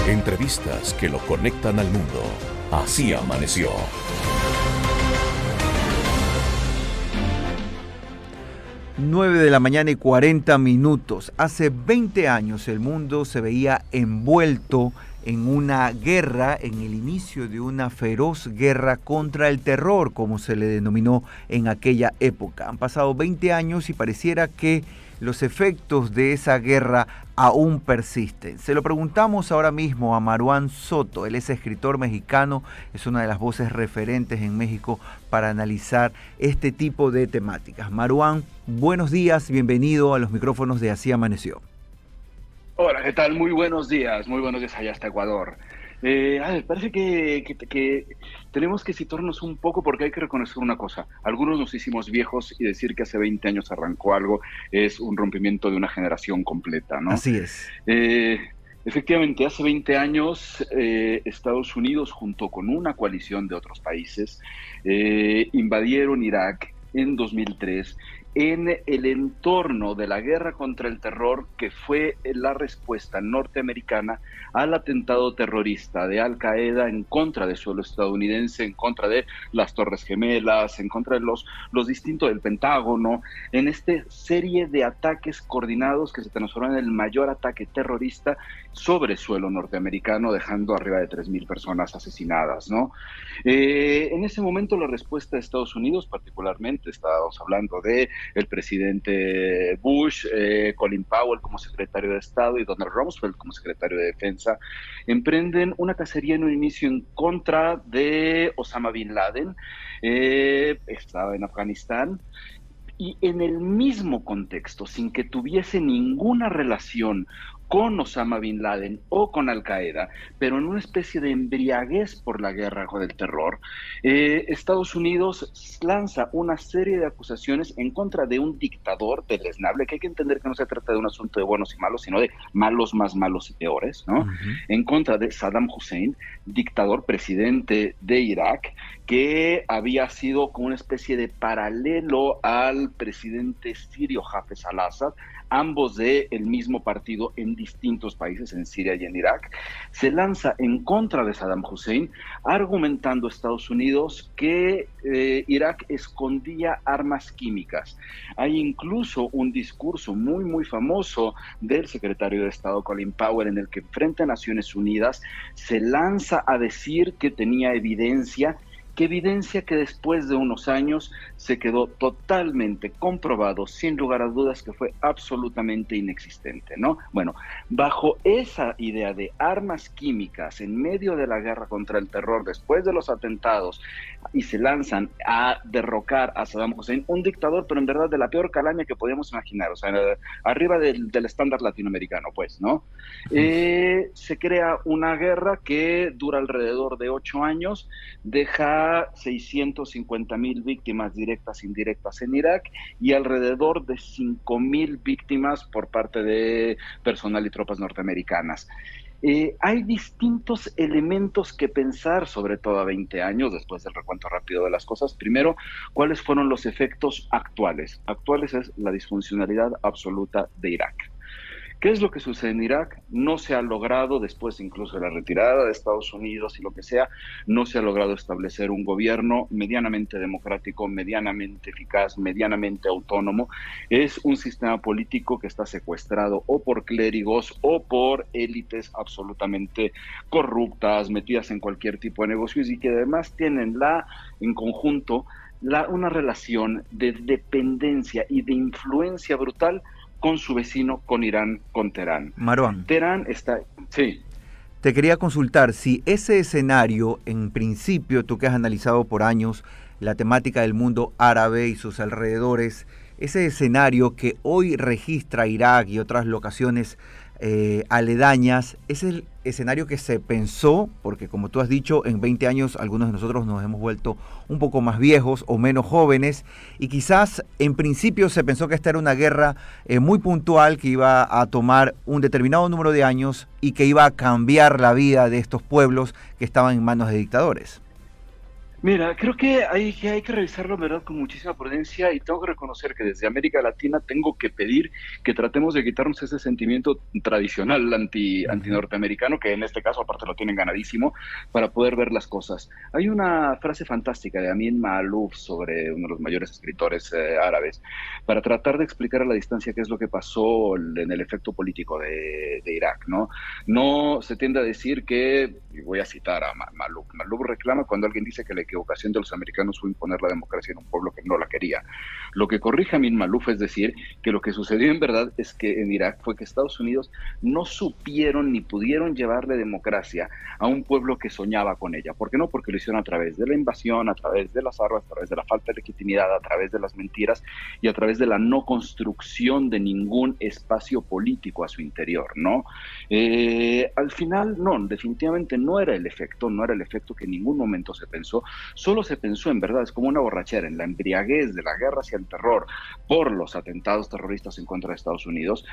Entrevistas que lo conectan al mundo. Así amaneció. Nueve de la mañana y 40 minutos. Hace 20 años el mundo se veía envuelto en una guerra, en el inicio de una feroz guerra contra el terror, como se le denominó en aquella época. Han pasado 20 años y pareciera que los efectos de esa guerra aún persisten. Se lo preguntamos ahora mismo a Marwan Soto. Él es escritor mexicano, es una de las voces referentes en México para analizar este tipo de temáticas. Marwan, buenos días, bienvenido a los micrófonos de Así Amaneció. Hola, ¿qué tal? Muy buenos días allá hasta Ecuador. Parece que tenemos que situarnos un poco porque hay que reconocer una cosa. Algunos nos hicimos viejos y decir que hace 20 años arrancó algo es un rompimiento de una generación completa, ¿no? Así es. Efectivamente, hace 20 años Estados Unidos, junto con una coalición de otros países, invadieron Irak en 2003 en el entorno de la guerra contra el terror que fue la respuesta norteamericana al atentado terrorista de Al Qaeda en contra de suelo estadounidense, en contra de las Torres Gemelas, en contra de los distintos del Pentágono, en esta serie de ataques coordinados que se transforman en el mayor ataque terrorista sobre suelo norteamericano, dejando arriba de 3,000 personas asesinadas, ¿no? En ese momento la respuesta de Estados Unidos, particularmente, estábamos hablando de el presidente Bush, Colin Powell como secretario de Estado y Donald Rumsfeld como secretario de Defensa, emprenden una cacería en un inicio en contra de Osama Bin Laden, estaba en Afganistán, y en el mismo contexto, sin que tuviese ninguna relación con Osama Bin Laden o con Al Qaeda, pero en una especie de embriaguez por la guerra con el terror, Estados Unidos lanza una serie de acusaciones en contra de un dictador deleznable, que hay que entender que no se trata de un asunto de buenos y malos, sino de malos más malos y peores, ¿no? En contra de Saddam Hussein, dictador presidente de Irak, que había sido como una especie de paralelo al presidente sirio Hafez al-Assad, ambos del mismo partido en distintos países, en Siria y en Irak. Se lanza en contra de Saddam Hussein, argumentando Estados Unidos que Irak escondía armas químicas. Hay incluso un discurso muy, muy famoso del secretario de Estado Colin Powell, en el que frente a Naciones Unidas se lanza a decir que tenía evidencia que después de unos años se quedó totalmente comprobado, sin lugar a dudas, que fue absolutamente inexistente, ¿no? Bueno, bajo esa idea de armas químicas en medio de la guerra contra el terror, después de los atentados, y se lanzan a derrocar a Saddam Hussein, un dictador, pero en verdad de la peor calaña que podíamos imaginar, o sea, arriba del estándar latinoamericano, pues, ¿no? Se crea una guerra que dura alrededor de 8 años, deja 650,000 víctimas directas e indirectas en Irak y alrededor de 5,000 víctimas por parte de personal y tropas norteamericanas. Hay distintos elementos que pensar, sobre todo a 20 años, después del recuento rápido de las cosas. Primero, ¿cuáles fueron los efectos actuales? Actuales es la disfuncionalidad absoluta de Irak. ¿Qué es lo que sucede en Irak? No se ha logrado, después incluso de la retirada de Estados Unidos y lo que sea, no se ha logrado establecer un gobierno medianamente democrático, medianamente eficaz, medianamente autónomo. Es un sistema político que está secuestrado o por clérigos o por élites absolutamente corruptas, metidas en cualquier tipo de negocios y que además tienen en conjunto una relación de dependencia y de influencia brutal con su vecino, con Irán, con Teherán. Marwan. Teherán está... Sí. Te quería consultar si ese escenario, en principio, tú que has analizado por años la temática del mundo árabe y sus alrededores, ese escenario que hoy registra Irak y otras locaciones aledañas, es el escenario que se pensó, porque como tú has dicho, en 20 años algunos de nosotros nos hemos vuelto un poco más viejos o menos jóvenes, y quizás en principio se pensó que esta era una guerra muy puntual que iba a tomar un determinado número de años y que iba a cambiar la vida de estos pueblos que estaban en manos de dictadores. Mira, creo que hay que revisarlo, en verdad, con muchísima prudencia y tengo que reconocer que desde América Latina tengo que pedir que tratemos de quitarnos ese sentimiento tradicional anti Ujú. norteamericano, que en este caso aparte lo tienen ganadísimo, para poder ver las cosas. Hay una frase fantástica de Amin Maalouf sobre uno de los mayores escritores árabes, para tratar de explicar a la distancia qué es lo que pasó en el efecto político de Irak, ¿no? No se tiende a decir que, y voy a citar a Malouf reclama cuando alguien dice que la equivocación de los americanos fue imponer la democracia en un pueblo que no la quería. Lo que corrige Amin Malouf es decir que lo que sucedió en verdad es que en Irak fue que Estados Unidos no supieron ni pudieron llevarle democracia a un pueblo que soñaba con ella. ¿Por qué no? Porque lo hicieron a través de la invasión, a través de las armas, a través de la falta de legitimidad, a través de las mentiras y a través de la no construcción de ningún espacio político a su interior, ¿no? Al final, no, definitivamente no era el efecto, no era el efecto que en ningún momento se pensó, solo se pensó en verdad, es como una borrachera, en la embriaguez de la guerra hacia el terror por los atentados terroristas en contra de Estados Unidos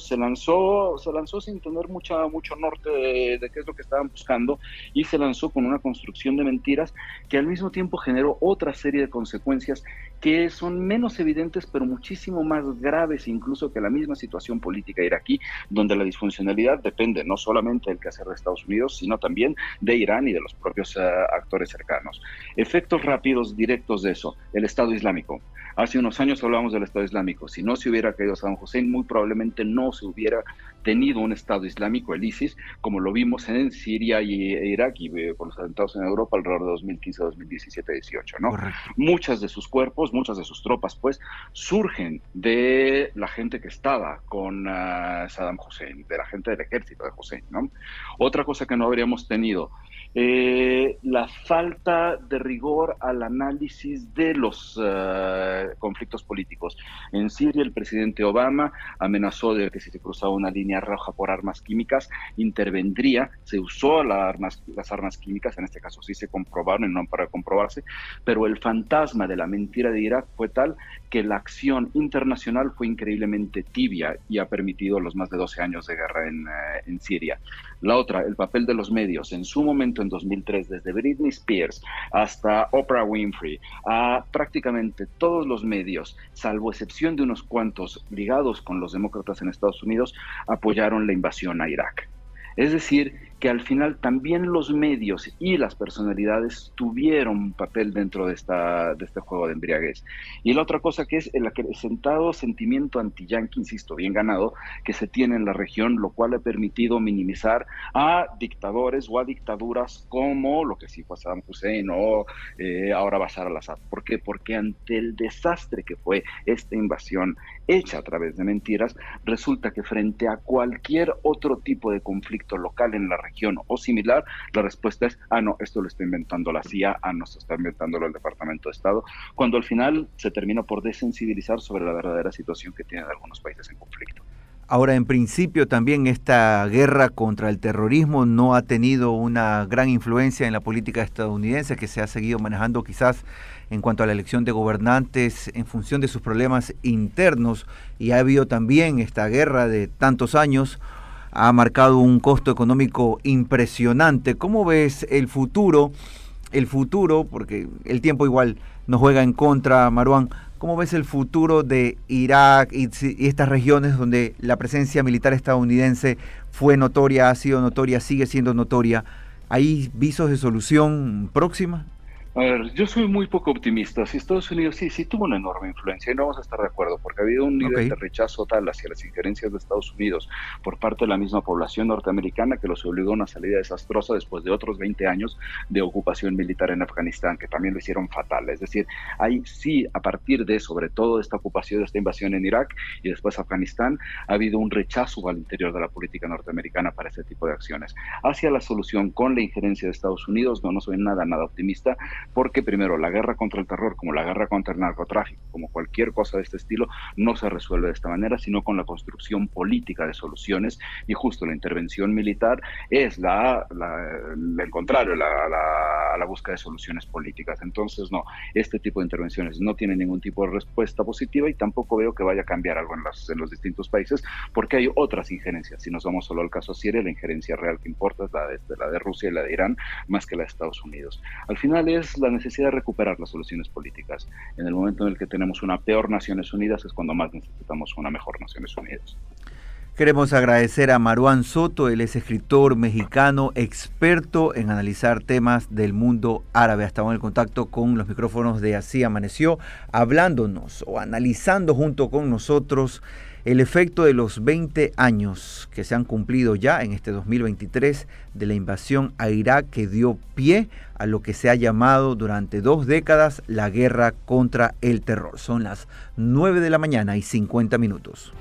se lanzó sin tener mucho norte de qué es lo que estaban buscando y se lanzó con una construcción de mentiras que al mismo tiempo generó otra serie de consecuencias que son menos evidentes pero muchísimo más graves incluso que la misma situación política iraquí, donde la disfuncionalidad depende no solamente del quehacer de Estados Unidos, sino también de Irán y de los propios actores cercanos. Efectos rápidos, directos de eso, el Estado Islámico. Hace unos años hablábamos del Estado Islámico. Si no se hubiera caído Saddam Hussein, muy probablemente no se hubiera tenido un Estado Islámico, el ISIS, como lo vimos en Siria e Irak y con los atentados en Europa alrededor de 2015, 2017, 18, ¿no? Correcto. Muchas de sus cuerpos, muchas de sus tropas, pues, surgen de la gente que estaba con Saddam Hussein, de la gente del ejército de Hussein, ¿no? Otra cosa que no habríamos tenido, la falta de rigor al análisis de los conflictos políticos. En Siria, el presidente Obama amenazó de que si se cruzaba una línea roja por armas químicas, intervendría, se usó las armas químicas, en este caso sí se comprobaron y no para comprobarse, pero el fantasma de la mentira de Irak fue tal que la acción internacional fue increíblemente tibia y ha permitido los más de 12 años de guerra en Siria. La otra, el papel de los medios. En su momento, en 2003, desde Britney Spears hasta Oprah Winfrey, a prácticamente todos los medios, salvo excepción de unos cuantos ligados con los demócratas en Estados Unidos, apoyaron la invasión a Irak. Es decir, que al final también los medios y las personalidades tuvieron un papel dentro de este juego de embriaguez. Y la otra cosa que es el acrecentado sentimiento anti-yanqui, insisto, bien ganado, que se tiene en la región, lo cual ha permitido minimizar a dictadores o a dictaduras como lo que sí fue Saddam Hussein o ahora Bashar al-Assad. ¿Por qué? Porque ante el desastre que fue esta invasión hecha a través de mentiras, resulta que frente a cualquier otro tipo de conflicto local en la región o similar, la respuesta es, no, esto lo está inventando la CIA, no, esto está inventándolo el Departamento de Estado, cuando al final se termina por desensibilizar sobre la verdadera situación que tienen algunos países en conflicto. Ahora, en principio, también esta guerra contra el terrorismo no ha tenido una gran influencia en la política estadounidense, que se ha seguido manejando quizás en cuanto a la elección de gobernantes en función de sus problemas internos, y ha habido también esta guerra de tantos años, ha marcado un costo económico impresionante. ¿Cómo ves el futuro? El futuro, porque el tiempo igual nos juega en contra, Marwan. ¿Cómo ves el futuro de Irak y estas regiones donde la presencia militar estadounidense fue notoria, ha sido notoria, sigue siendo notoria? ¿Hay visos de solución próxima? A ver, yo soy muy poco optimista. Si Estados Unidos sí tuvo una enorme influencia y no vamos a estar de acuerdo porque ha habido un nivel de rechazo tal hacia las injerencias de Estados Unidos por parte de la misma población norteamericana que los obligó a una salida desastrosa después de otros 20 años de ocupación militar en Afganistán, que también lo hicieron fatal. Es decir, ahí sí, a partir de sobre todo esta ocupación, de esta invasión en Irak y después Afganistán, ha habido un rechazo al interior de la política norteamericana para este tipo de acciones. Hacia la solución con la injerencia de Estados Unidos, no soy nada optimista. porque primero, la guerra contra el terror, como la guerra contra el narcotráfico, como cualquier cosa de este estilo, no se resuelve de esta manera, sino con la construcción política de soluciones, y justo la intervención militar es el contrario, la búsqueda de soluciones políticas. Entonces, no, este tipo de intervenciones no tienen ningún tipo de respuesta positiva y tampoco veo que vaya a cambiar algo en los distintos países, porque hay otras injerencias. Si nos vamos solo al caso Siria, la injerencia real que importa es la de Rusia y la de Irán, más que la de Estados Unidos. Al final es la necesidad de recuperar las soluciones políticas. En el momento en el que tenemos una peor Naciones Unidas es cuando más necesitamos una mejor Naciones Unidas. Queremos agradecer a Marwan Soto, él es escritor mexicano, experto en analizar temas del mundo árabe. Estamos en el contacto con los micrófonos de Así Amaneció, hablándonos o analizando junto con nosotros el efecto de los 20 años que se han cumplido ya en este 2023 de la invasión a Irak, que dio pie a lo que se ha llamado durante 2 décadas la guerra contra el terror. Son las 9 de la mañana y 50 minutos.